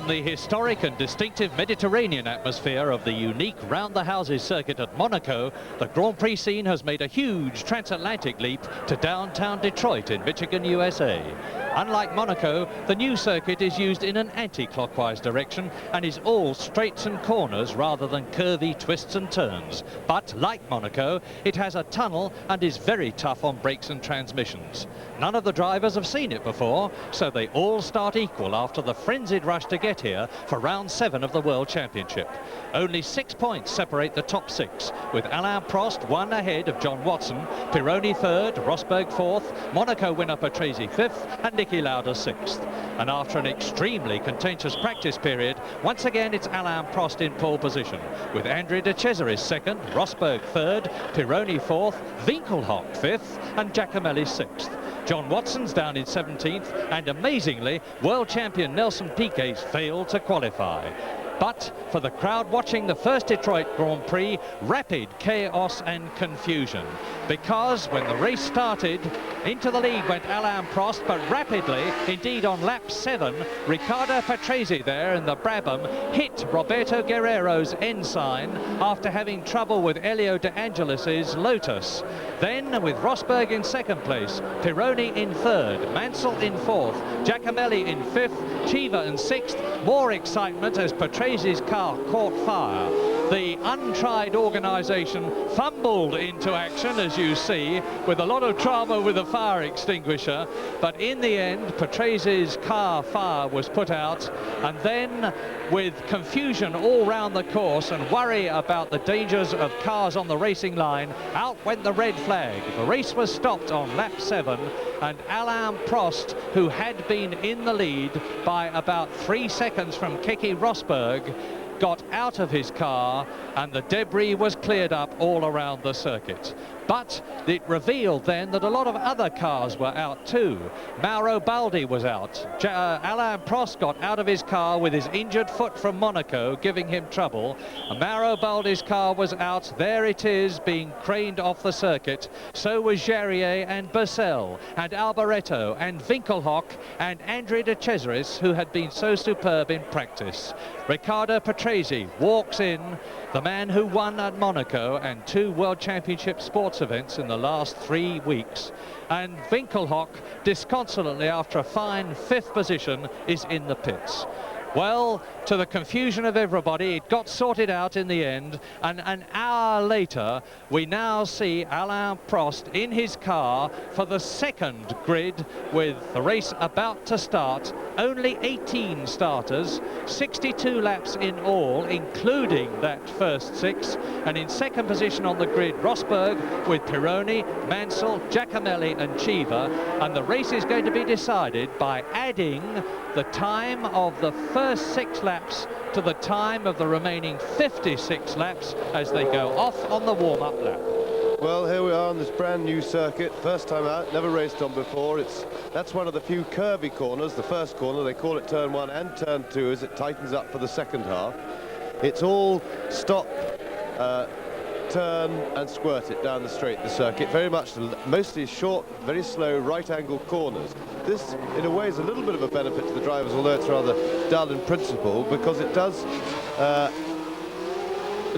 the historic and distinctive Mediterranean atmosphere of the unique round-the-houses circuit at Monaco, the Grand Prix scene has made a huge transatlantic leap to downtown Detroit in Michigan, USA. Unlike Monaco, the new circuit is used in an anti-clockwise direction and is all straights and corners rather than curvy twists and turns. But like Monaco, it has a tunnel and is very tough on brakes and transmissions. None of the drivers have seen it before, so they all start equal after the frenzied rush to get here for round 7 of the World Championship. Only 6 points separate the top 6, with Alain Prost 1 ahead of John Watson, Pironi 3rd, Rosberg 4th, Monaco winner Patrese 5th and Niki Lauda 6th. And after an extremely contentious practice period, once again it's Alain Prost in pole position, with Andrea de Cesaris 2nd, Rosberg 3rd, Pironi 4th, Winkelhock 5th and Giacomelli 6th. John Watson's down in 17th, and amazingly, world champion Nelson Piquet's failed to qualify. But for the crowd watching the first Detroit Grand Prix, rapid chaos and confusion. Because when the race started, into the lead went Alain Prost, but rapidly, indeed on lap 7, Riccardo Patrese there in the Brabham hit Roberto Guerrero's ensign after having trouble with Elio De Angelis's Lotus. Then with Rosberg in 2nd place, Pironi in 3rd, Mansell in 4th, Giacomelli in 5th, Chiva in 6th, more excitement as Patrase's car caught fire. The untried organisation fumbled into action, as you see, with a lot of drama with the fire extinguisher, but in the end Patrase's car fire was put out, and then with confusion all round the course and worry about the dangers of cars on the racing line, out went the red flag. The race was stopped on lap 7, and Alain Prost, who had been in the lead by about 3 seconds from Keke Rosberg, got out of his car and the debris was cleared up all around the circuit. But it revealed then that a lot of other cars were out too. Mauro Baldi was out. Alain Prost got out of his car with his injured foot from Monaco, giving him trouble. Mauro Baldi's car was out. There it is, being craned off the circuit. So was Jarier and Bursell and Alboreto and Winkelhock and Andrea de Cesaris, who had been so superb in practice. Riccardo Patrese walks in, the man who won at Monaco and 2 World Championship sports events in the last 3 weeks. And Winkelhock, disconsolately after a fine 5th position, is in the pits. Well, to the confusion of everybody, it got sorted out in the end, and an hour later we now see Alain Prost in his car for the 2nd grid, with the race about to start. Only 18 starters, 62 laps in all, including that first 6, and in 2nd position on the grid Rosberg with Pironi, Mansell, Giacomelli and Chiva, and the race is going to be decided by adding the time of the first 6 laps to the time of the remaining 56 laps as they go off on the warm-up lap. Well, here we are on this brand new circuit, first time out, never raced on before. That's one of the few curvy corners, the first corner. They call it turn 1 and turn 2 as it tightens up for the second half. It's all stop, turn and squirt it down the straight, the circuit. Very much, mostly short, very slow, right-angle corners. This, in a way, is a little bit of a benefit to the drivers, although it's rather dull in principle, because it does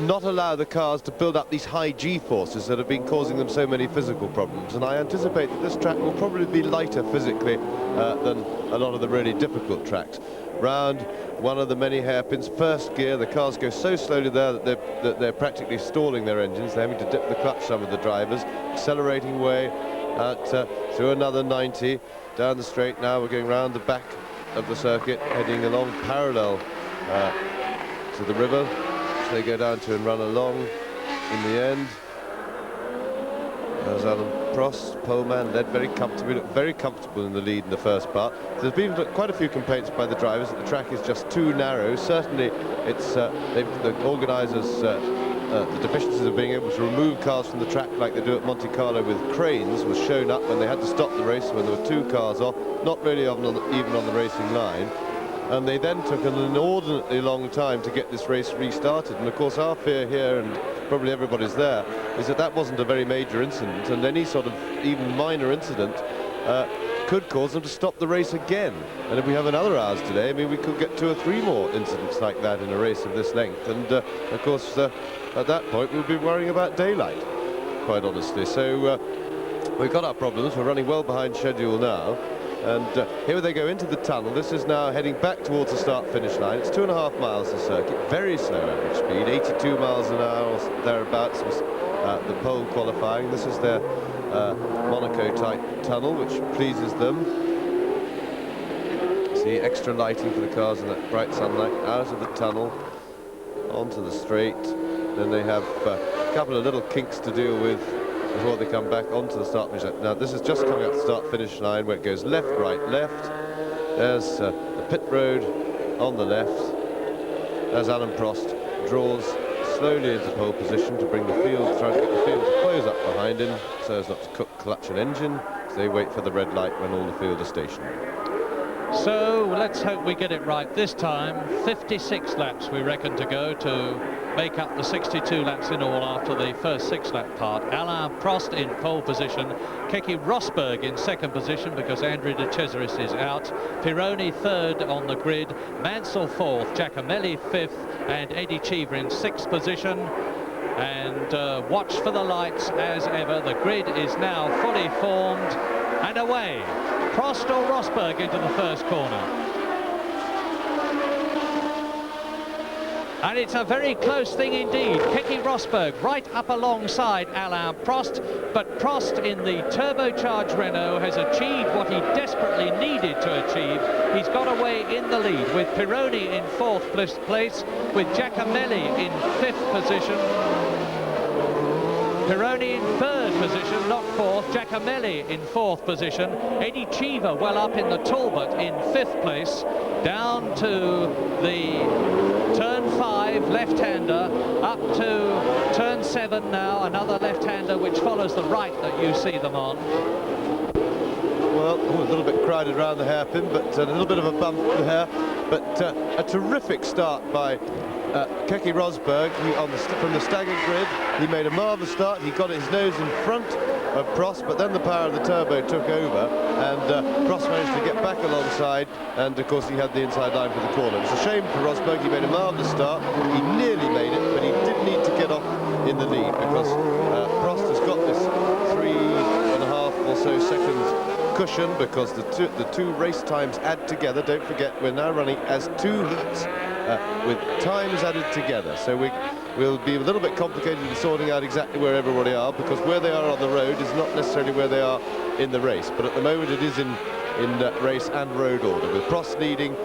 not allow the cars to build up these high G-forces that have been causing them so many physical problems. And I anticipate that this track will probably be lighter physically than a lot of the really difficult tracks. Round one of the many hairpins, first gear, the cars go so slowly there that they're practically stalling their engines. They're having to dip the clutch, some of the drivers. Accelerating way out through another 90 down the straight. Now we're going round the back of the circuit, heading along parallel to the river, which they go down to and run along in the end. There's Alain Prost, poleman, led very comfortable in the lead in the first part. There's been quite a few complaints by the drivers that the track is just too narrow. Certainly, it's the organisers, the deficiencies of being able to remove cars from the track like they do at Monte Carlo with cranes was shown up when they had to stop the race when there were 2 cars off, not really even on the racing line. And they then took an inordinately long time to get this race restarted. And of course our fear here, and probably everybody's there, is that that wasn't a very major incident, and any sort of even minor incident could cause them to stop the race again. And if we have another hour's delay, I mean, we could get 2 or 3 more incidents like that in a race of this length. And of course, at that point, we'll be worrying about daylight, quite honestly. So we've got our problems. We're running well behind schedule now. And here they go into the tunnel. This is now heading back towards the start-finish line. It's 2.5 miles the circuit, very slow average speed, 82 miles an hour or thereabouts was the pole qualifying. This is their Monaco-type tunnel, which pleases them. See, extra lighting for the cars in that bright sunlight, out of the tunnel, onto the straight. Then they have a couple of little kinks to deal with before they come back onto the start finish line. Now this is just coming up the start finish line where it goes left, right, left. There's the pit road on the left as Alain Prost draws slowly into pole position to bring the field, trying to get the field to close up behind him so as not to cook clutch and engine. So they wait for the red light when all the field are stationary. So let's hope we get it right this time. 56 laps we reckon to go to make up the 62 laps in all after the first 6-lap part. Alain Prost in pole position, Keke Rosberg in second position because Andrea de Cesaris is out, Pironi third on the grid, Mansell fourth, Giacomelli fifth, and Eddie Cheever in sixth position. And watch for the lights as ever. The grid is now fully formed and away. Prost or Rosberg into the first corner. And it's a very close thing indeed. Keke Rosberg right up alongside Alain Prost, but Prost in the turbocharged Renault has achieved what he desperately needed to achieve. He's got away in the lead with Pironi in fourth place, with Giacomelli in fifth position. Pironi in third position, not fourth. Giacomelli in fourth position. Eddie Cheever well up in the Talbot in fifth place. Down to the turn 5 left-hander, up to turn 7 now, another left-hander which follows the right that you see them on. Well, a little bit crowded around the hairpin, but a little bit of a bump there. But a terrific start by Keke Rosberg from the staggered grid. He made a marvellous start. He got his nose in front of Prost, but then the power of the turbo took over, and Prost managed to get back alongside, and of course he had the inside line for the corner. It's a shame for Rosberg. He made a marvellous start. He nearly made it, but he did need to get off in the lead because Prost has got this 3.5 or so seconds cushion because the two race times add together. Don't forget, we're now running as 2 heats with times added together, so we'll be a little bit complicated in sorting out exactly where everybody are, because where they are on the road is not necessarily where they are in the race, but at the moment it is in race and road order, with Prost leading,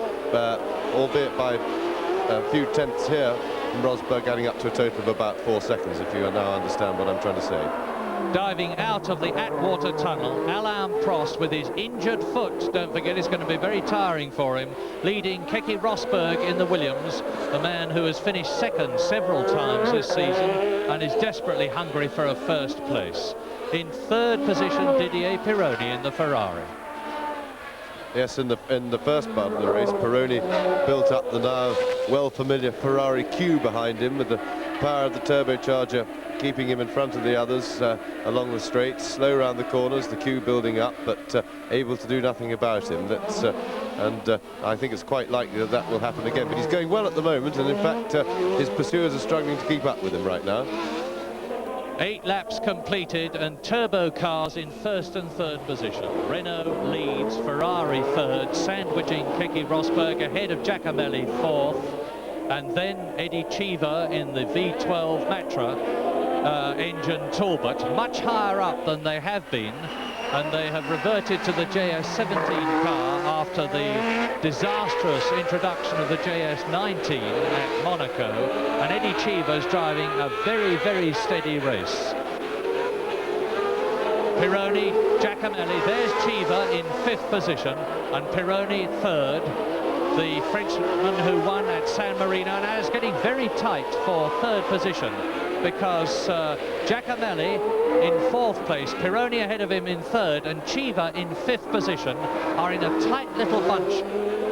albeit by a few tenths here, and Rosberg adding up to a total of about 4 seconds, if you now understand what I'm trying to say. Diving out of the Atwater tunnel, Alain Prost with his injured foot, don't forget, it's going to be very tiring for him, leading Keke Rosberg in the Williams, the man who has finished second several times this season and is desperately hungry for a first place. In third position, Didier Pironi in the Ferrari. Yes, in the first part of the race, Pironi built up the now well-familiar Ferrari Q behind him with the power of the turbocharger keeping him in front of the others along the straights, slow around the corners, the Q building up, but able to do nothing about him. And I think it's quite likely that that will happen again. But he's going well at the moment, and in fact his pursuers are struggling to keep up with him right now. 8 laps completed and turbo cars in first and third position. Renault leads, Ferrari third, sandwiching Keke Rosberg ahead of Giacomelli fourth, and then Eddie Cheever in the V12 Matra engine Talbot, much higher up than they have been, and they have reverted to the JS17 car after the disastrous introduction of the JS19 at Monaco, and Eddie Cheever's driving a very, very steady race. Pironi, Giacomelli, there's Cheever in fifth position, and Pironi third. The Frenchman who won at San Marino, and now is getting very tight for third position, because Giacomelli in fourth place, Pironi ahead of him in third, and Cheever in fifth position are in a tight little bunch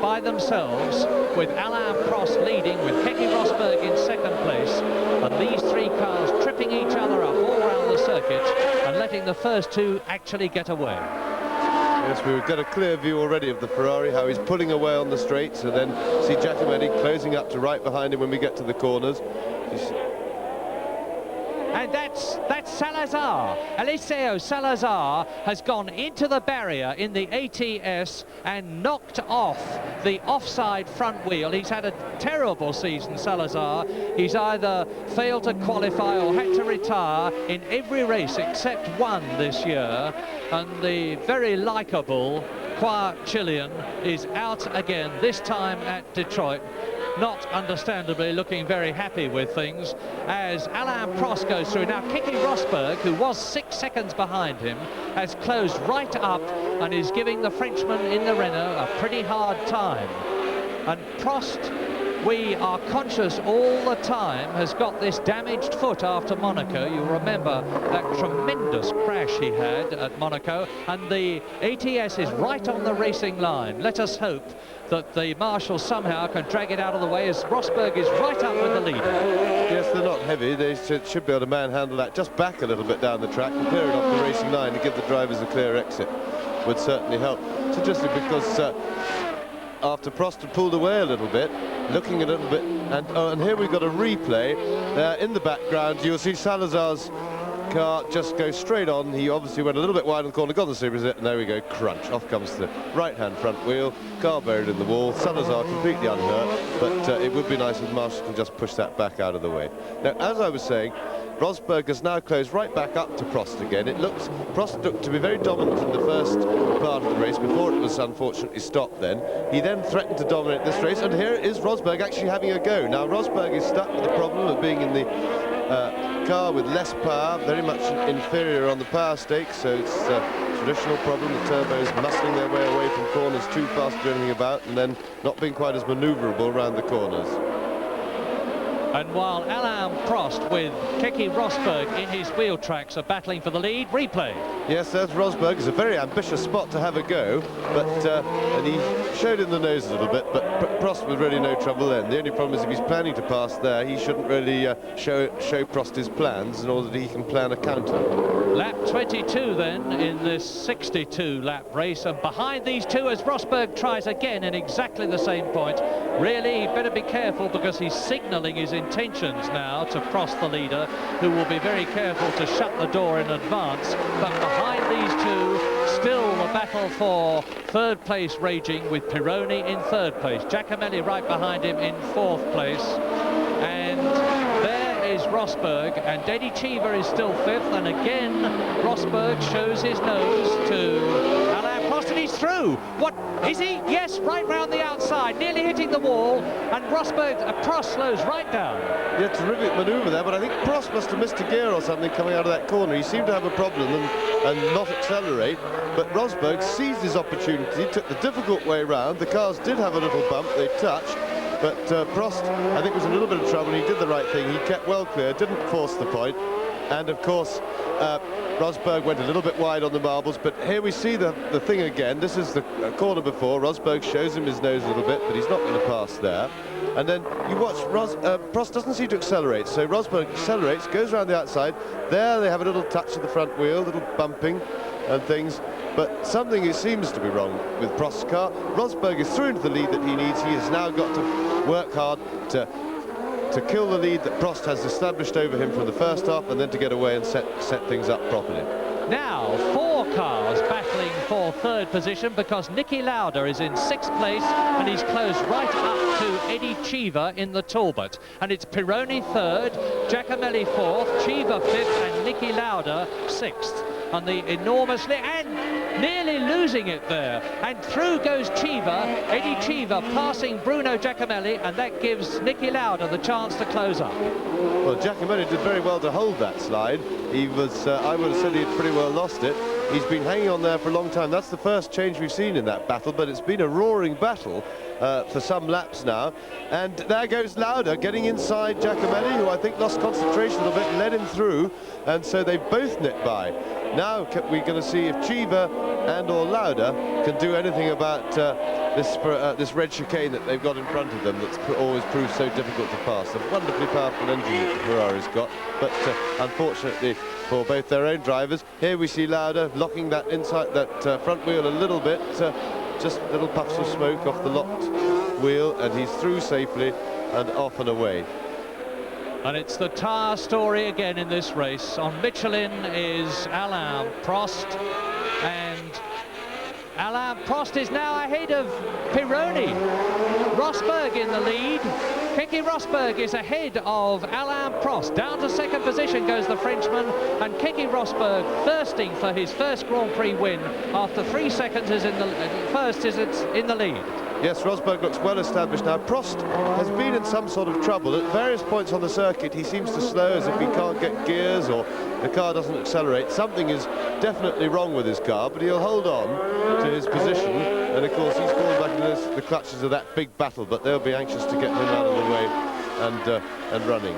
by themselves, with Alain Prost leading, with Keke Rosberg in second place, and these 3 cars tripping each other up all around the circuit and letting the first 2 actually get away. Yes, we've got a clear view already of the Ferrari, how he's pulling away on the straights, and then see Giacomelli closing up to right behind him when we get to the corners. And that's Salazar. Eliseo Salazar has gone into the barrier in the ATS and knocked off the offside front wheel. He's had a terrible season, Salazar. He's either failed to qualify or had to retire in every race except one this year. And the very likeable quiet Chilean is out again, this time at Detroit. Not understandably looking very happy with things as Alain Prost goes through. Now Keke Rosberg, who was 6 seconds behind him, has closed right up and is giving the Frenchman in the Renault a pretty hard time. And Prost, we are conscious all the time, has got this damaged foot after Monaco. You'll remember that tremendous crash he had at Monaco, and the ATS is right on the racing line. Let us hope that the marshals somehow can drag it out of the way as Rosberg is right up with the lead. Yes, they're not heavy. They should be able to manhandle that just back a little bit down the track and clear it off the racing line to give the drivers a clear exit. Would certainly help. It's interesting because after Prost had pulled away a little bit, looking a little bit, and here we've got a replay. In the background, you'll see Salazar's car just go straight on. He obviously went a little bit wide in the corner, got the super and there we go, crunch. Off comes the right-hand front wheel, car buried in the wall. Salazar completely unhurt, but it would be nice if Marshall can just push that back out of the way. Now, as I was saying, Rosberg has now closed right back up to Prost again. Prost looked to be very dominant in the first part of the race before it was unfortunately stopped then. He then threatened to dominate this race, and here is Rosberg actually having a go. Now, Rosberg is stuck with the problem of being in the car with less power, very much inferior on the power stakes, so it's a traditional problem. The turbos muscling their way away from corners too fast to do anything about, and then not being quite as manoeuvrable around the corners. And while Alain Prost with Keke Rosberg in his wheel tracks are battling for the lead, replay. Yes, that's Rosberg. It's a very ambitious spot to have a go, but and he showed in the nose a little bit, but Prost was really no trouble then. The only problem is if he's planning to pass there, he shouldn't really show Prost his plans in order that he can plan a counter. Lap 22 then in this 62 lap race, and behind these two as Rosberg tries again in exactly the same point. Really, he better be careful because he's signalling his intentions now to Prost, the leader, who will be very careful to shut the door in advance. But behind these two, still the battle for third place raging, with Pironi in third place, Giacomelli right behind him in fourth place, and there is Rosberg, and Eddie Cheever is still fifth, and again Rosberg shows his nose to Alain Prost, and he's through. What is he? Yes, right round the outside, nearly hitting the wall, and Prost slows right down. Yeah, terrific manoeuvre there, but I think Prost must have missed a gear or something coming out of that corner. He seemed to have a problem and not accelerate, but Rosberg seized his opportunity, took the difficult way round. The cars did have a little bump, they touched, but Prost, I think, was in a little bit of trouble. He did the right thing. He kept well clear, didn't force the point, and of course Rosberg went a little bit wide on the marbles. But here we see the thing again. This is the corner before. Rosberg shows him his nose a little bit, but he's not going to pass there. And then you watch Prost doesn't seem to accelerate, so Rosberg accelerates, goes around the outside. There they have a little touch of the front wheel, a little bumping and things, but something seems to be wrong with Prost's car. Rosberg is through into the lead that he needs. He has now got to work hard to kill the lead that Prost has established over him from the first half, and then to get away and set things up properly. Now, 4 cars battling for third position because Niki Lauda is in 6th place and he's closed right up to Eddie Cheever in the Talbot. And it's Pironi 3rd, Giacomelli 4th, Cheever 5th and Niki Lauda 6th. And the enormously, and nearly losing it there. And through goes Cheever, Eddie Cheever passing Bruno Giacomelli, and that gives Niki Lauda the chance to close up. Well, Giacomelli did very well to hold that slide. He was, I would have said he'd pretty well lost it. He's been hanging on there for a long time. That's the first change we've seen in that battle, but it's been a roaring battle for some laps now. And there goes Lauda getting inside Giacomelli, who I think lost concentration a little bit, led him through, and so they both nipped by. Now we're going to see if Cheever and or Lauda can do anything about this red chicane that they've got in front of them that's always proved so difficult to pass. A wonderfully powerful engine that Ferrari's got, but unfortunately for both their own drivers, here we see Lauda locking that inside that front wheel a little bit, just little puffs of smoke off the locked wheel, and he's through safely and off and away. And it's the tyre story again in this race. On Michelin is Alain Prost, and Alain Prost is now ahead of Pironi. Rosberg in the lead. Keke Rosberg is ahead of Alain Prost. Down to second position goes the Frenchman, and Keke Rosberg, thirsting for his first Grand Prix win after 3 seconds, is in the lead. Yes, Rosberg looks well established now. Prost has been in some sort of trouble. At various points on the circuit, he seems to slow as if he can't get gears or the car doesn't accelerate. Something is definitely wrong with his car, but he'll hold on to his position. And, of course, he's fallen back into the clutches of that big battle, but they'll be anxious to get him out of the way and running.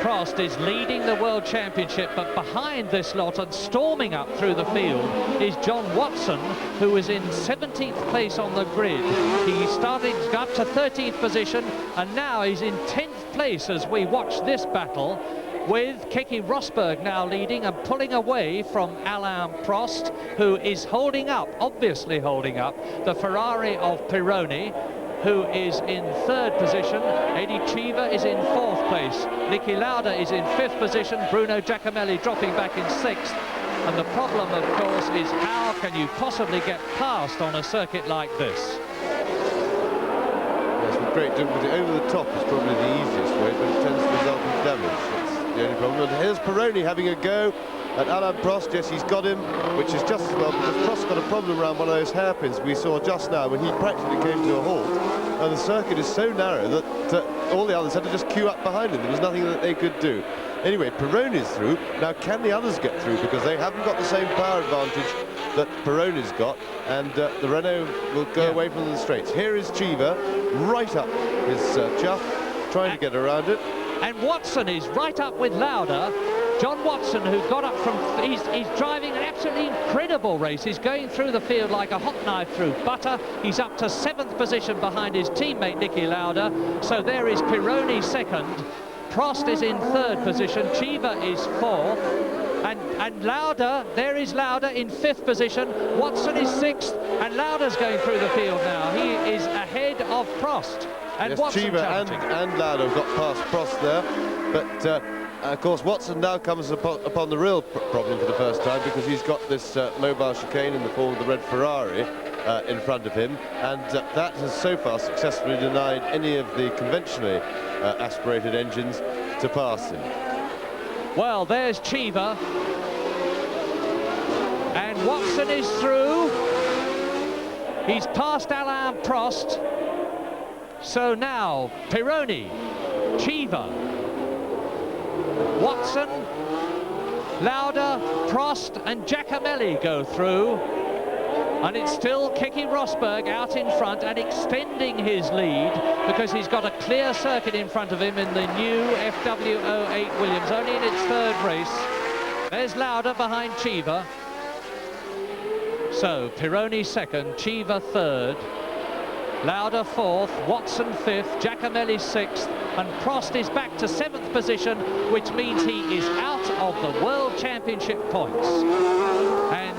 Prost is leading the World Championship, but behind this lot and storming up through the field is John Watson, who is in 17th place on the grid. He started up to 13th position, and now he's in 10th place as we watch this battle, with Keke Rosberg now leading and pulling away from Alain Prost, who is holding up, obviously holding up, the Ferrari of Pironi, who is in 3rd position. Eddie Cheever is in 4th place. Niki Lauda is in 5th position. Bruno Giacomelli dropping back in 6th. And the problem, of course, is how can you possibly get past on a circuit like this? Yes, with great difficulty. Over the top is probably the easiest way, but it tends to result in damage. That's the only problem. And here's Pironi having a go at Alain Prost. Yes, he's got him, which is just as well, because Prost got a problem around one of those hairpins we saw just now when he practically came to a halt. And the circuit is so narrow that all the others had to just queue up behind him. There was nothing that they could do. Anyway, Pironi's through. Now, can the others get through? Because they haven't got the same power advantage that Pironi's got, and the Renault will go away from the straights. Here is Cheever, right up his chuff, trying to get around it. And Watson is right up with Lauda. John Watson, who got up from... He's driving an absolutely incredible race. He's going through the field like a hot knife through butter. He's up to 7th position behind his teammate Niki Lauda. So there is Pironi 2nd. Prost is in 3rd position. Cheever is 4th. And Lauda, there is Lauda in 5th position. Watson is 6th. And Lauda's going through the field now. He is ahead of Prost. And yes, Watson Cheever and Lauda have got past Prost there. But... of course, Watson now comes upon the real problem for the first time, because he's got this mobile chicane in the form of the red Ferrari in front of him, and that has so far successfully denied any of the conventionally aspirated engines to pass him. Well, there's Cheever, and Watson is through. He's passed Alain Prost. So now Pironi, Cheever, Watson, Lauda, Prost and Giacomelli go through, and it's still Keke Rosberg out in front and extending his lead, because he's got a clear circuit in front of him in the new FW08 Williams, only in its 3rd race. There's Lauda behind Cheever. So Pironi 2nd, Cheever 3rd, Lauda 4th, Watson 5th, Giacomelli 6th, and Prost is back to 7th position, which means he is out of the World Championship points. And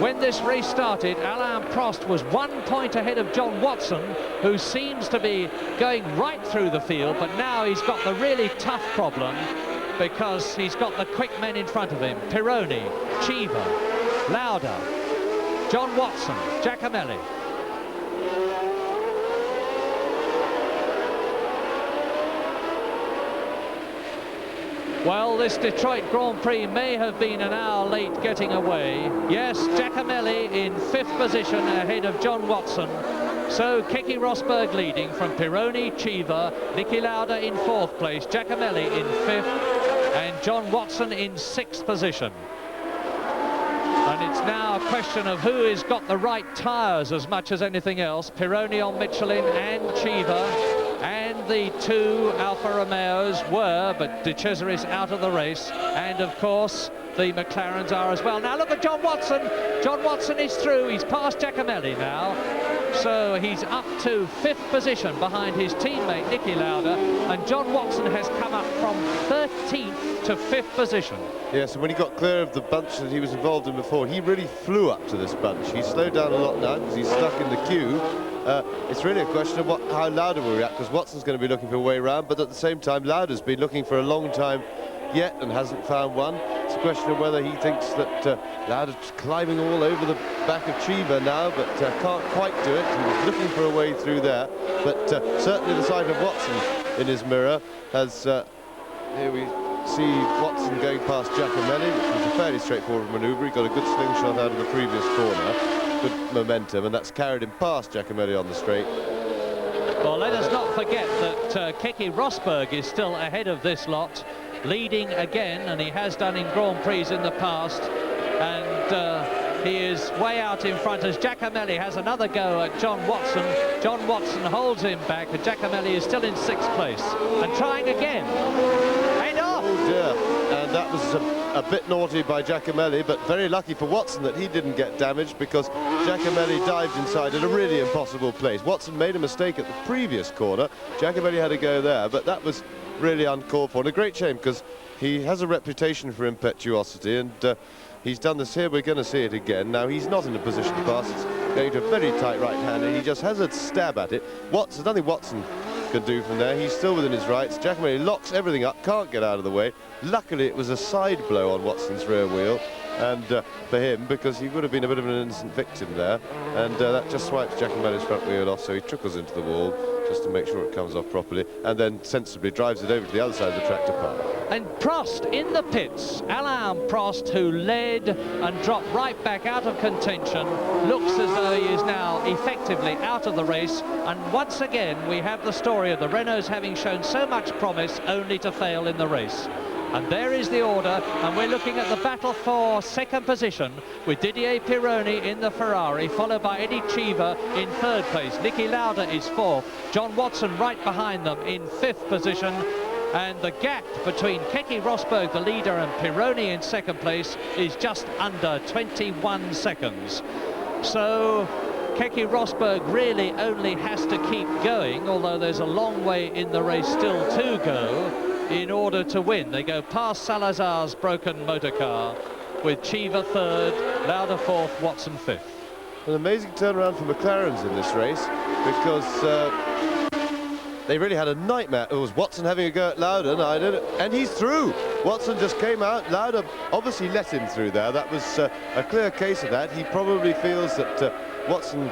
when this race started, Alain Prost was 1 point ahead of John Watson, who seems to be going right through the field, but now he's got the really tough problem, because he's got the quick men in front of him. Pironi, Cheever, Lauda, John Watson, Giacomelli. Well, this Detroit Grand Prix may have been an hour late getting away. Yes, Giacomelli in 5th position ahead of John Watson. So Keke Rosberg leading from Pironi, Cheever, Niki Lauda in 4th place, Giacomelli in 5th, and John Watson in 6th position. And it's now a question of who has got the right tyres as much as anything else. Pironi on Michelin and Cheever. And the 2 Alfa Romeos were, but De Cesaris out of the race. And of course, the McLarens are as well. Now look at John Watson. John Watson is through. He's past Giacomelli now. So he's up to 5th position behind his teammate Niki Lauda, and John Watson has come up from 13th to 5th position. Yes, and when he got clear of the bunch that he was involved in before, he really flew up to this bunch. He's slowed down a lot now because he's stuck in the queue. It's really a question of how Lauda will react, because Watson's going to be looking for a way around, but at the same time Lauda's been looking for a long time yet and hasn't found one. It's a question of whether he thinks that Lauda's climbing all over the back of Cheever now, but can't quite do it. He was looking for a way through there, but certainly the sight of Watson in his mirror has... here we see Watson going past Giacomelli, which was a fairly straightforward manoeuvre. He got a good slingshot out of the previous corner, good momentum, and that's carried him past Giacomelli on the straight. Well, let us not forget that Keke Rosberg is still ahead of this lot, leading again, and he has done in Grand Prix in the past, and he is way out in front as Giacomelli has another go at John Watson. John Watson holds him back, and Giacomelli is still in 6th place and trying again. And off! Oh dear, and that was a bit naughty by Giacomelli, but very lucky for Watson that he didn't get damaged, because Giacomelli dived inside at a really impossible place. Watson made a mistake at the previous corner. Giacomelli had a go there, but that was really uncalled for, and a great shame, because he has a reputation for impetuosity, and he's done this here. We're going to see it again. Now, he's not in a position to pass. It's going to a very tight right hand, and he just has a stab at it. Watson, nothing Watson can do from there. He's still within his rights. Giacomelli locks everything up, can't get out of the way. Luckily, it was a side blow on Watson's rear wheel, and for him, because he would have been a bit of an innocent victim there, and that just swipes Giacomelli's front wheel off, so he trickles into the wall just to make sure it comes off properly, and then sensibly drives it over to the other side of the track to park. And Prost in the pits, Alain Prost, who led and dropped right back out of contention, looks as though he is now effectively out of the race, and once again we have the story of the Renaults having shown so much promise only to fail in the race. And there is the order, and we're looking at the battle for 2nd position with Didier Pironi in the Ferrari, followed by Eddie Cheever in 3rd place. Niki Lauda is 4th, John Watson right behind them in 5th position, and the gap between Keke Rosberg, the leader, and Pironi in 2nd place is just under 21 seconds. So Keke Rosberg really only has to keep going, although there's a long way in the race still to go in order to win. They go past Salazar's broken motor car, with Cheever 3rd, Lauda 4th, Watson 5th. An amazing turnaround for McLaren's in this race, because they really had a nightmare. It was Watson having a go at Lauda, and he's through. Watson just came out. Lauda obviously let him through there. That was a clear case of that. He probably feels that Watson...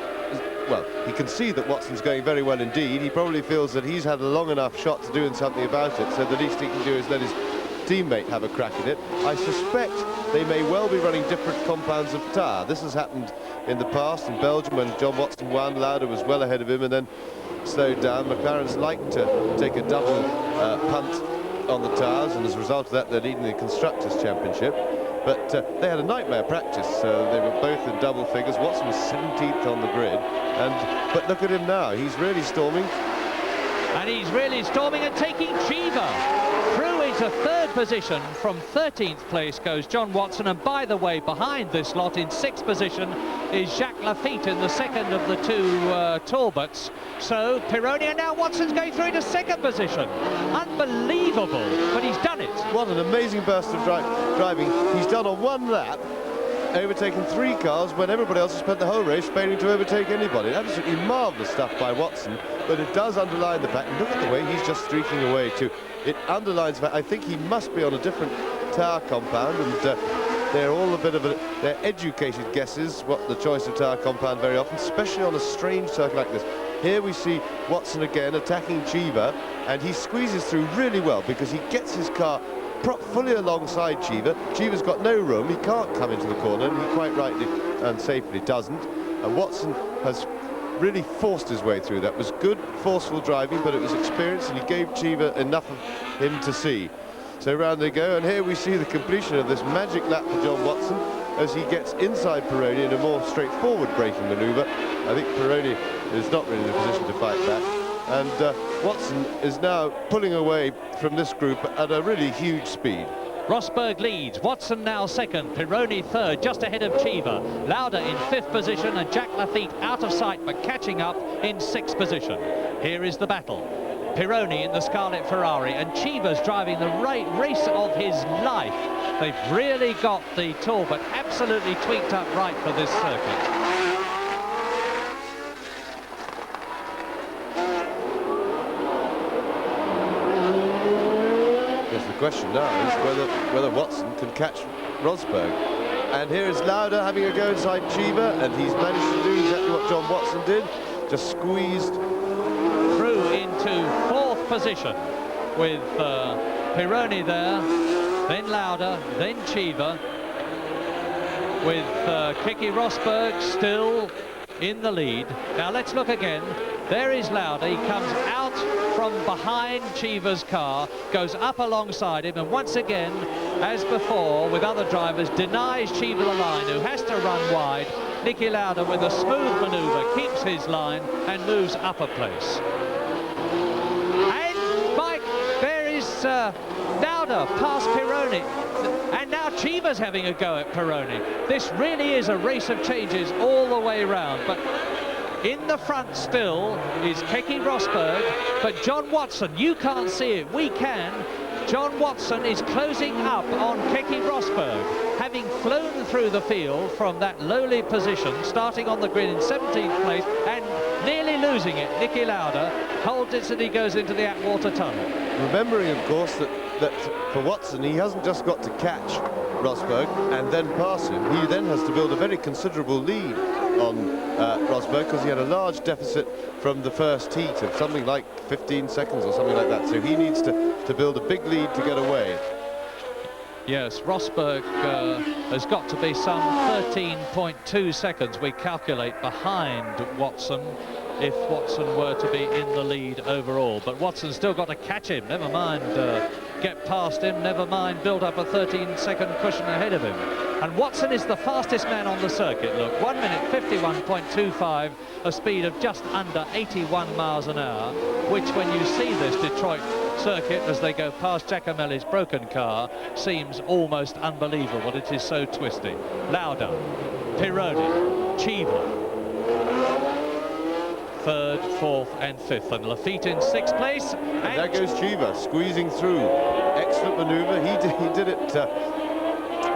Well, he can see that Watson's going very well indeed. He probably feels that he's had a long enough shot to doing something about it, so the least he can do is let his teammate have a crack at it. I suspect they may well be running different compounds of tyre. This has happened in the past in Belgium when John Watson won. Lauda was well ahead of him and then slowed down. McLaren's like to take a double punt on the tyres, and as a result of that they're leading the Constructors' Championship. But they had a nightmare practice. They were both in double figures. Watson was 17th on the grid, but look at him now. He's really storming. And he's really storming and taking Cheever through into 3rd position. From 13th place goes John Watson, and by the way, behind this lot in 6th position is Jacques Lafitte in the 2nd of the 2 Talbots. So Pironi, and now Watson's going through into 2nd position. Unbelievable, but he's done it. What an amazing burst of driving. He's done on one lap, overtaken 3 cars when everybody else has spent the whole race failing to overtake anybody. Absolutely marvellous stuff by Watson, but it does underline the fact, and look at the way he's just streaking away too. It underlines the fact, I think he must be on a different tyre compound, and they're all a bit of they're educated guesses what the choice of tyre compound very often, especially on a strange circuit like this. Here we see Watson again attacking Cheever, and he squeezes through really well because he gets his car fully alongside Cheever. Cheever's got no room, he can't come into the corner, and he quite rightly and safely doesn't. And Watson has really forced his way through. That was good, forceful driving, but it was experience, and he gave Cheever enough of him to see. So round they go, and here we see the completion of this magic lap for John Watson as he gets inside Pironi in a more straightforward braking manoeuvre. I think Pironi is not really in a position to fight back, and Watson is now pulling away from this group at a really huge speed. Rosberg leads, Watson now second, Pironi third, just ahead of Cheever. Lauda in fifth position and Jacques Laffite out of sight but catching up in sixth position. Here is the battle. Pironi in the Scarlet Ferrari and Cheever's driving the race of his life. They've really got the Talbot absolutely tweaked up right for this circuit. The question now is whether Watson can catch Rosberg. And here is Lauda having a go inside Cheever, and he's managed to do exactly what John Watson did, just squeezed through into fourth position with Pironi there, then Lauda, then Cheever, with Keke Rosberg still in the lead. Now let's look again. There is Lauda. He comes out from behind Cheever's car, goes up alongside him, and once again, as before with other drivers, denies Cheever the line, who has to run wide. Niki Lauda, with a smooth manoeuvre, keeps his line and moves up a place. And Mike, there is Lauda past Pironi. And now Cheever's having a go at Pironi. This really is a race of changes all the way round. But in the front still is Keke Rosberg, but John Watson, you can't see it, we can. John Watson is closing up on Keke Rosberg, having flown through the field from that lowly position, starting on the grid in 17th place and nearly losing it. Niki Lauda holds it and he goes into the Atwater tunnel. Remembering, of course, that for Watson, he hasn't just got to catch Rosberg and then pass him. He then has to build a very considerable lead on Rosberg, because he had a large deficit from the first heat of something like 15 seconds or something like that. So he needs to build a big lead to get away. Yes, Rosberg has got to be some 13.2 seconds, we calculate, behind Watson, if Watson were to be in the lead overall. But Watson's still got to catch him, never mind get past him, never mind build up a 13-second cushion ahead of him. And Watson is the fastest man on the circuit, look, 1 minute 51.25, a speed of just under 81 miles an hour, which when you see this Detroit circuit as they go past Giacomelli's broken car seems almost unbelievable. It is so twisty. Lauda, Pironi, Cheever, third, fourth and fifth, and Laffite in sixth place. And there goes Cheever squeezing through. Excellent manoeuvre. He did it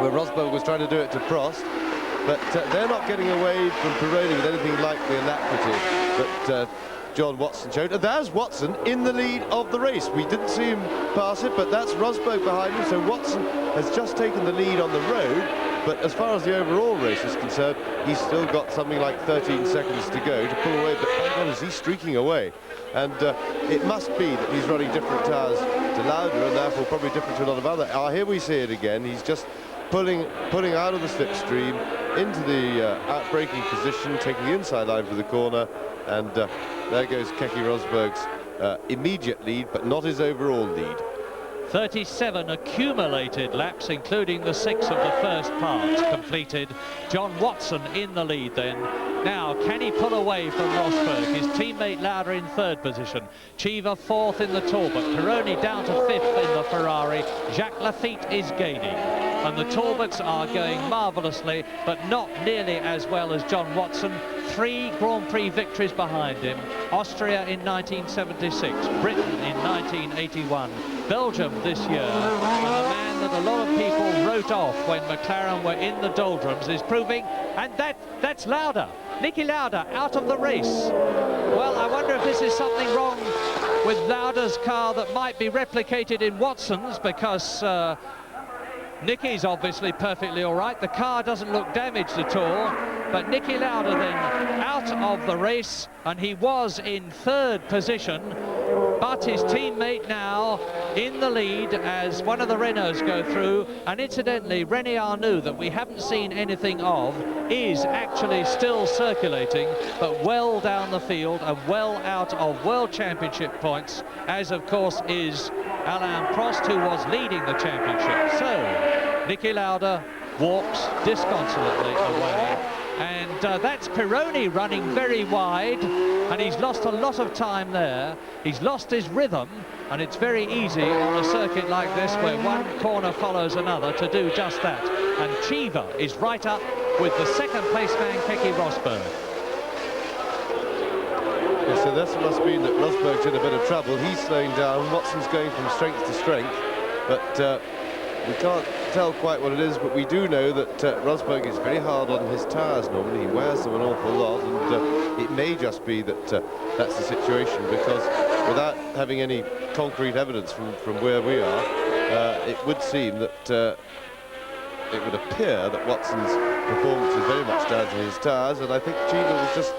where Rosberg was trying to do it to Prost, but they're not getting away from Pironi with anything like the alacrity that John Watson showed. And there's Watson in the lead of the race. We didn't see him pass it, but that's Rosberg behind him, so Watson has just taken the lead on the road. But as far as the overall race is concerned, he's still got something like 13 seconds to go to pull away. But hang on, is he streaking away? And it must be that he's running different tyres to Lauda, and therefore probably different to a lot of other. Here we see it again. He's just pulling out of the slipstream into the out-braking position, taking the inside line for the corner, and there goes Keke Rosberg's immediate lead, but not his overall lead. 37 accumulated laps, including the 6 of the first part completed. John Watson in the lead then. Now, can he pull away from Rosberg? His teammate Lauda in third position. Cheever fourth in the Talbot. Pironi down to fifth in the Ferrari. Jacques Laffite is gaining. And the Talbots are going marvellously, but not nearly as well as John Watson. 3 Grand Prix victories behind him. Austria in 1976, Britain in 1981, Belgium this year. And the man that a lot of people wrote off when McLaren were in the doldrums is proving, and that's Lauda. Niki Lauda out of the race. Well, I wonder if this is something wrong with Lauda's car that might be replicated in Watson's, because Niki's obviously perfectly all right. The car doesn't look damaged at all. But Niki Lauda then out of the race, and he was in third position. But his teammate now in the lead as one of the Renaults go through. And incidentally, René Arnoux, that we haven't seen anything of, is actually still circulating, but well down the field and well out of World Championship points, as of course is Alain Prost, who was leading the championship. So Niki Lauda walks disconsolately away. And that's Pironi running very wide, and he's lost a lot of time there. He's lost his rhythm, and it's very easy on a circuit like this where one corner follows another to do just that. And Cheever is right up with the second place man, Keke Rosberg. Yeah, so this must mean that Rosberg's in a bit of trouble. He's slowing down. Watson's going from strength to strength, but we can't tell quite what it is, but we do know that Rosberg is very hard on his tyres normally. He wears them an awful lot, and it may just be that that's the situation, because without having any concrete evidence from where we are, it would seem that it would appear that Watson's performance is very much down to his tyres, and I think Cheever was just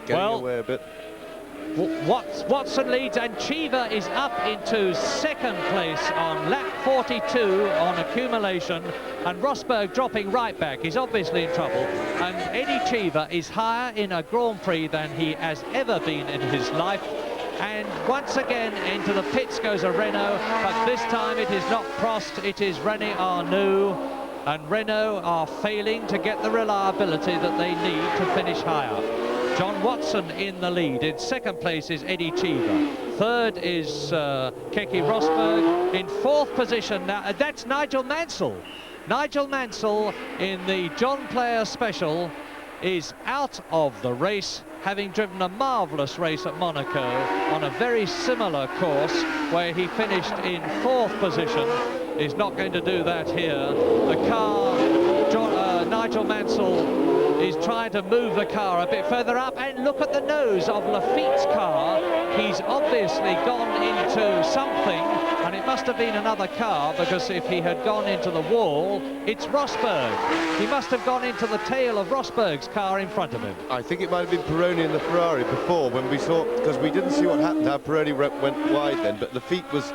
getting away a bit. Watson leads, and Cheever is up into second place on lap 42 on accumulation, and Rosberg dropping right back. He's obviously in trouble, and Eddie Cheever is higher in a Grand Prix than he has ever been in his life. And once again into the pits goes a Renault, but this time it is not Prost, it is René Arnoux, and Renault are failing to get the reliability that they need to finish higher. John Watson in the lead. In second place is Eddie Cheever. Third is Keke Rosberg. In fourth position now, that's Nigel Mansell. Nigel Mansell in the John Player Special is out of the race, having driven a marvellous race at Monaco on a very similar course where he finished in fourth position. Is not going to do that here. The car, Nigel Mansell is trying to move the car a bit further up, and look at the nose of Lafitte's car. He's obviously gone into something, and it must have been another car, because if he had gone into the wall, it's Rosberg. He must have gone into the tail of Rosberg's car in front of him. I think it might have been Pironi in the Ferrari before, when we saw, because we didn't see what happened, how Pironi went wide then, but Lafitte was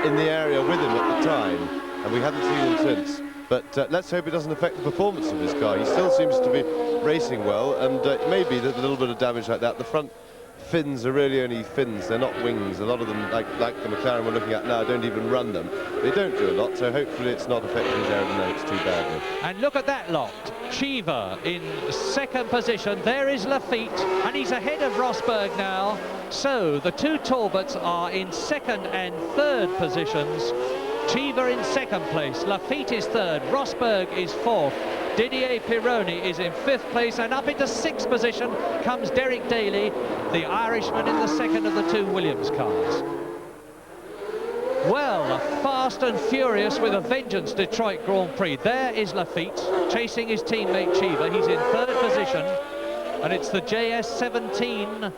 in the area with him at the time, and we haven't seen him since. But let's hope it doesn't affect the performance of his car. He still seems to be racing well, and it may be that a little bit of damage like that. The front fins are really only fins, they're not wings. A lot of them, like the McLaren we're looking at now, don't even run them. They don't do a lot, so hopefully it's not affecting his aerodynamics too badly. And look at that lot. Cheever in second position. There is Lafitte, and he's ahead of Rosberg now. So the two Talbots are in second and third positions. Cheever in second place, Lafitte is third, Rosberg is fourth, Didier Pironi is in fifth place, and up into sixth position comes Derek Daly, the Irishman, in the second of the two Williams cars. Well, fast and furious with a vengeance Detroit Grand Prix. There is Lafitte chasing his teammate Cheever. He's in third position, and it's the JS17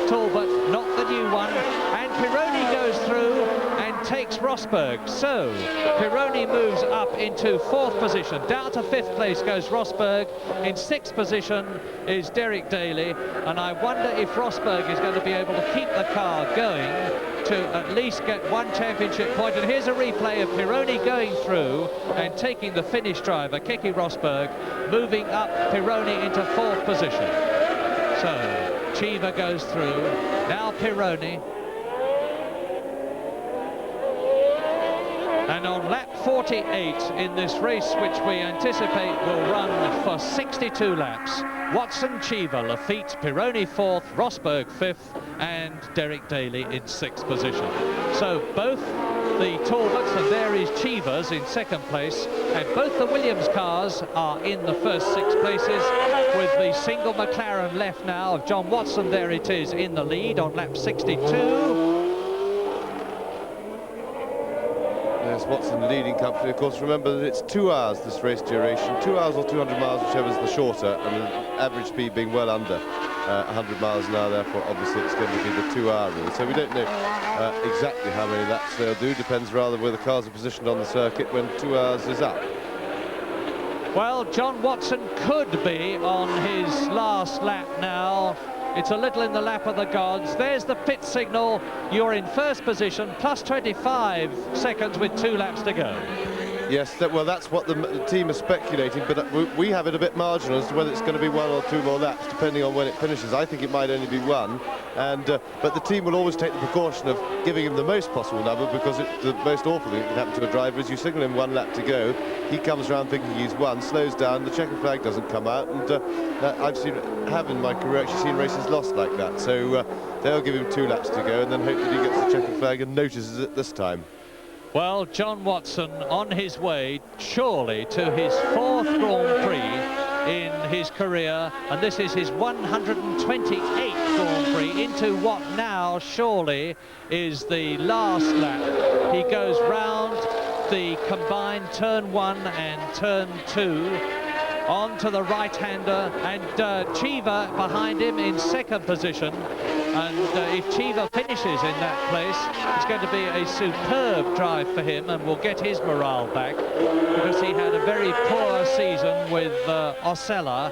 Talbot, not the new one, and Pironi goes through and takes Rosberg. So Pironi moves up into fourth position. Down to fifth place goes Rosberg. In sixth position is Derek Daly, and I wonder if Rosberg is going to be able to keep the car going to at least get one championship point. And here's a replay of Pironi going through and taking the Finnish driver, Keke Rosberg, moving up Pironi into fourth position. So Cheever goes through, now Pironi. And on lap 48 in this race, which we anticipate will run for 62 laps, Watson, Cheever, Lafitte, Pironi fourth, Rosberg fifth, and Derek Daly in sixth position. So both the Talbots, and there is Cheever's in second place, and both the Williams cars are in the first six places, with the single McLaren left now of John Watson. There it is in the lead on lap 62. Yes, Watson leading company. Of course, remember that it's 2 hours this race duration, 2 hours or 200 miles, whichever's the shorter, and the average speed being well under 100 miles an hour. Therefore, obviously, it's going to be the 2 hour rule. So we don't know exactly how many laps they'll do. Depends rather where the cars are positioned on the circuit when 2 hours is up. Well, John Watson could be on his last lap now. It's a little in the lap of the gods. There's the pit signal. You're in first position, plus 25 seconds with 2 laps to go. Yes, well, that's what the team is speculating, but we have it a bit marginal as to whether it's going to be 1 or 2 more laps, depending on when it finishes. I think it might only be 1, but the team will always take the precaution of giving him the most possible number, because the most awful thing that can happen to a driver is you signal him 1 lap to go, he comes around thinking he's won, slows down, the checkered flag doesn't come out, and have in my career actually seen races lost like that. So they'll give him 2 laps to go and then hope that he gets the checkered flag and notices it this time. Well, John Watson on his way surely to his 4th Grand Prix in his career, and this is his 128th Grand Prix into what now surely is the last lap. He goes round the combined turn 1 and turn 2 on to the right-hander, and Cheever behind him in 2nd position. And if Cheever finishes in that place, it's going to be a superb drive for him and will get his morale back, because he had a very poor season with Osella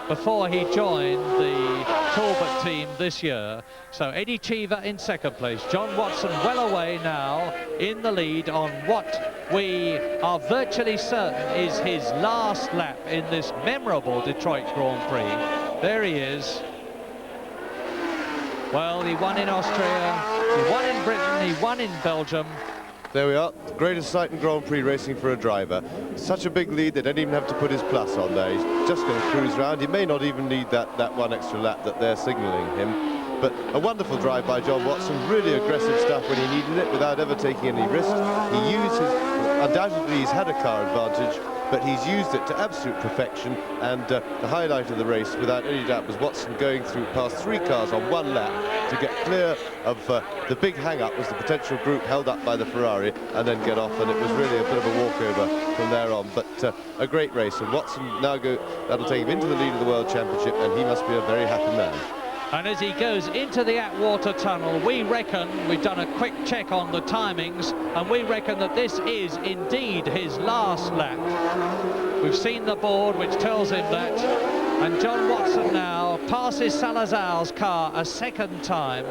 before he joined the Talbot team this year. So Eddie Cheever in 2nd place, John Watson well away now in the lead on what we are virtually certain is his last lap in this memorable Detroit Grand Prix. There he is. Well, he won in Austria, he won in Britain, he won in Belgium. There we are, greatest sight in Grand Prix racing for a driver. Such a big lead, they don't even have to put his plus on there. He's just going to cruise around. He may not even need that 1 extra lap that they're signalling him. But a wonderful drive by John Watson, really aggressive stuff when he needed it without ever taking any risks. He used undoubtedly he's had a car advantage, but he's used it to absolute perfection, and the highlight of the race, without any doubt, was Watson going through past 3 cars on 1 lap to get clear of the big hang-up was the potential group held up by the Ferrari, and then get off, and it was really a bit of a walkover from there on. But a great race, and Watson now that'll take him into the lead of the World Championship, and he must be a very happy man. And as he goes into the Atwater Tunnel, we reckon, we've done a quick check on the timings, and we reckon that this is indeed his last lap. We've seen the board which tells him that, and John Watson now passes Salazar's car a 2nd time.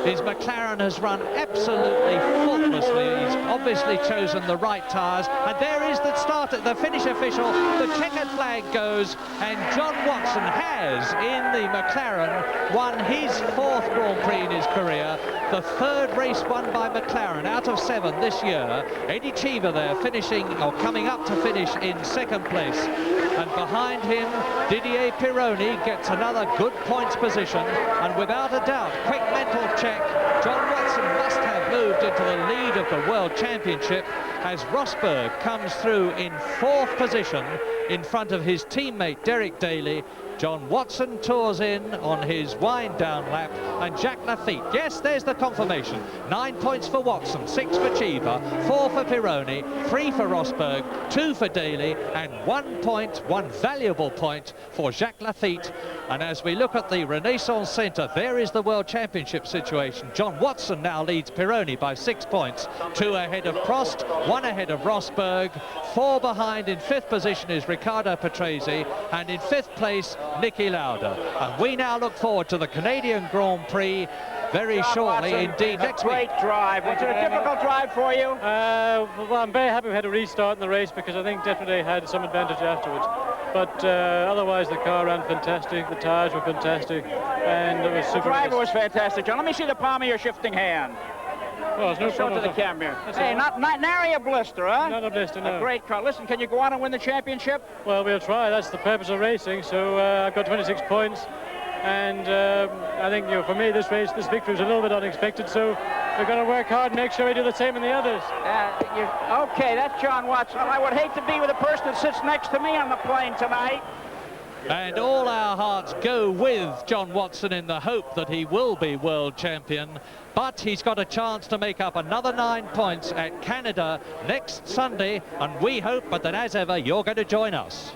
His McLaren has run absolutely faultlessly. He's obviously chosen the right tyres, and there is the finish official. The checkered flag goes, and John Watson has, in the McLaren, won his 4th Grand Prix in his career, the 3rd race won by McLaren out of 7 this year. Eddie Cheever there coming up to finish in 2nd place, and behind him Didier Pironi gets another good points position, and without a doubt, quick mental check, John Watson must have moved into the lead of the World Championship as Rosberg comes through in 4th position in front of his teammate Derek Daly. John Watson tours in on his wind-down lap, and Jacques Laffite, yes, there's the confirmation. 9 points for Watson, 6 for Cheever, 4 for Pironi, 3 for Rosberg, 2 for Daly, and 1 point, 1 valuable point for Jacques Laffite. And as we look at the Renaissance Centre, there is the World Championship situation. John Watson now leads Pironi by 6 points, 2 ahead of Prost, 1 ahead of Rosberg, 4 behind. In 5th position is Riccardo Patrese, and in 5th place Niki Lauda. And we now look forward to the Canadian Grand Prix very shortly, indeed next week. Great drive. Was it a difficult drive for you? Well, I'm very happy we had a restart in the race, because I think definitely had some advantage afterwards. But otherwise the car ran fantastic, the tyres were fantastic, and it was super. The driver was fantastic, John. Let me see the palm of your shifting hand. Well, there's no Show it problem. to the camera. Hey, not nary a blister, huh? Not a blister, no. A great car. Listen, can you go on and win the championship? Well, we'll try. That's the purpose of racing. So I've got 26 points, and I think, for me, this victory was a little bit unexpected. So we're going to work hard and make sure we do the same in the others. Okay, that's John Watson. I would hate to be with the person that sits next to me on the plane tonight. And all our hearts go with John Watson in the hope that he will be world champion. But he's got a chance to make up another 9 points at Canada next Sunday. And we hope, but that as ever, you're going to join us.